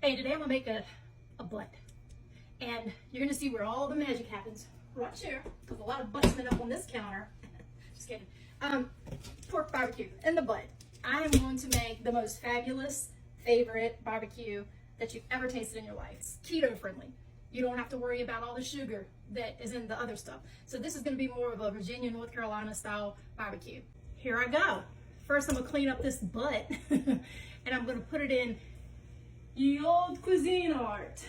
Hey, today I'm gonna make a butt. And you're gonna see where all the magic happens. Right here. There's a lot of butts up on this counter. Just kidding. Pork barbecue in the butt. I am going to make the most fabulous favorite barbecue that you've ever tasted in your life. It's keto friendly. You don't have to worry about all the sugar that is in the other stuff. So this is gonna be more of a Virginia, North Carolina style barbecue. Here I go. First I'm gonna clean up this butt and I'm gonna put it in the old cuisine art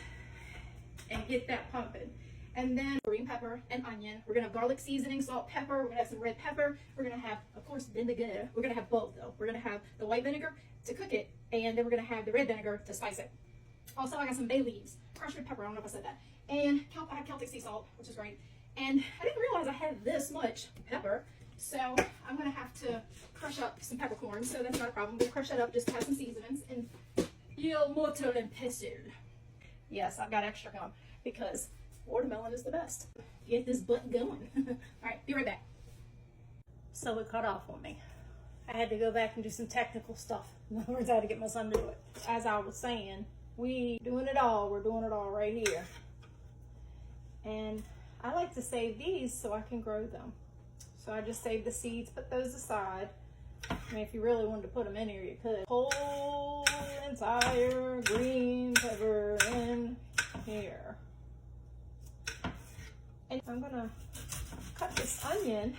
and get that pumping. And then green pepper and onion. We're gonna have garlic seasoning, salt, pepper. We're gonna have some red pepper. We're gonna have, of course, vinegar. We're gonna have both though. We're gonna have the white vinegar to cook it, and then we're gonna have the red vinegar to spice it. Also, I got some bay leaves, crushed red pepper, I don't know if I said that. And I have Celtic sea salt, which is great. And I didn't realize I had this much pepper. So I'm gonna have to crush up some peppercorns, so that's not a problem. I'm gonna crush that up just to have some seasonings. And il molto and pesto. Yes, I've got extra gum because watermelon is the best. Get this butt going. All right, be right back. So it cut off on me. I had to go back and do some technical stuff. In other words, I had to get my son to do it. As I was saying, we're doing it all right here. And I like to save these so I can grow them. So I just saved the seeds, put those aside. I mean, if you really wanted to put them in here, you could. Whole entire green pepper in here. And I'm gonna cut this onion.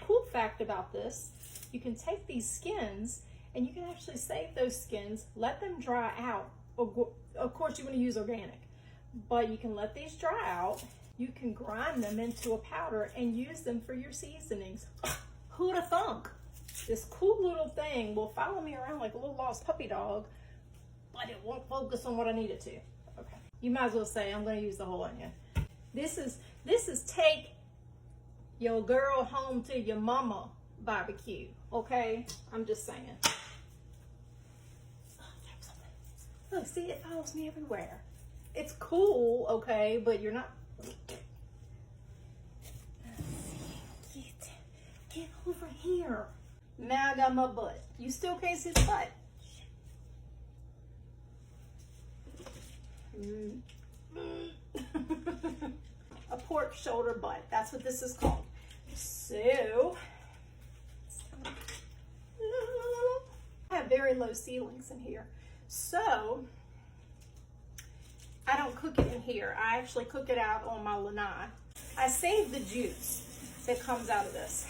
Cool fact about this, you can take these skins and you can actually save those skins, let them dry out. Of course, you want to use organic, but you can let these dry out. You can grind them into a powder and use them for your seasonings. Who'da thunk? This cool little thing will follow me around like a little lost puppy dog, but it won't focus on what I need it to. Okay. You might as well say I'm going to use the whole onion. This is take your girl home to your mama barbecue. Okay? I'm just saying. Oh, see, it follows me everywhere. It's cool, okay, but you're not. Get over here. Now I got my butt. You still can't see the butt. A pork shoulder butt. That's what this is called. So, I have very low ceilings in here. So, I don't cook it in here. I actually cook it out on my lanai. I save the juice that comes out of this.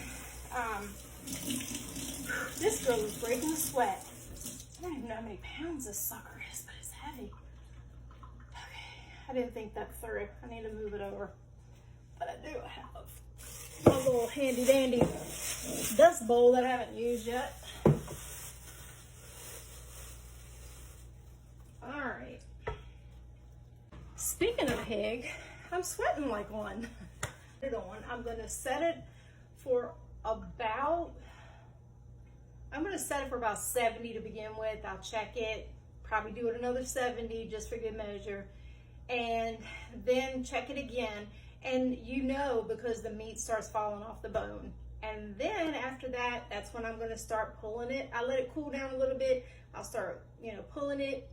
This girl is breaking a sweat. I don't even know how many pounds this sucker is, but it's heavy. Okay, I didn't think that through. I need to move it over. But I do have a little handy dandy dust bowl that I haven't used yet. All right. Speaking of Hig, I'm sweating like one. I'm gonna set it for about, I'm gonna set it for about 70 to begin with. I'll check it, probably do it another 70 just for good measure, and then check it again. And you know, because the meat starts falling off the bone. And then after that, that's when I'm gonna start pulling it. I let it cool down a little bit. I'll start, pulling it.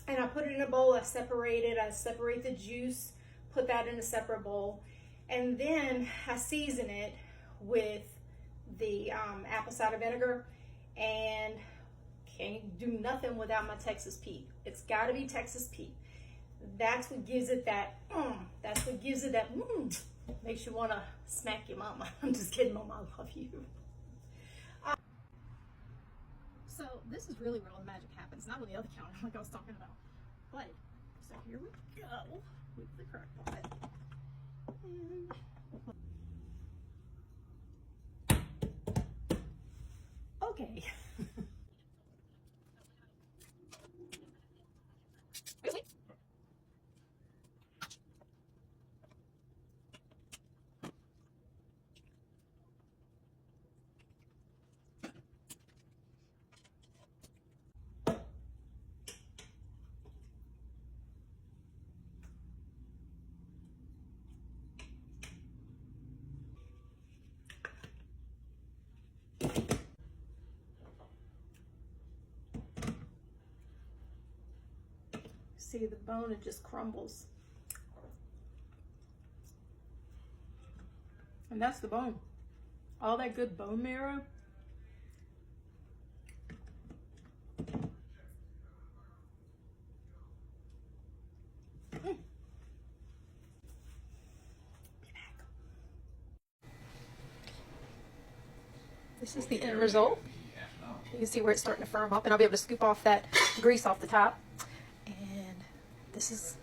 And I put it in a bowl, I separate it. I separate the juice, put that in a separate bowl. And then I season it with the apple cider vinegar. And can't do nothing without my Texas Pete. It's gotta be Texas Pete. That's what gives it that, that's what gives it that, makes you wanna smack your mama. I'm just kidding, Mama, I love you. So this is really where all the magic happens, not on the other counter like I was talking about. But, so here we go with the crock pot. Okay. See the bone, it just crumbles. And that's the bone. All that good bone marrow. This is the end result. You can see where it's starting to firm up, and I'll be able to scoop off that grease off the top. And this is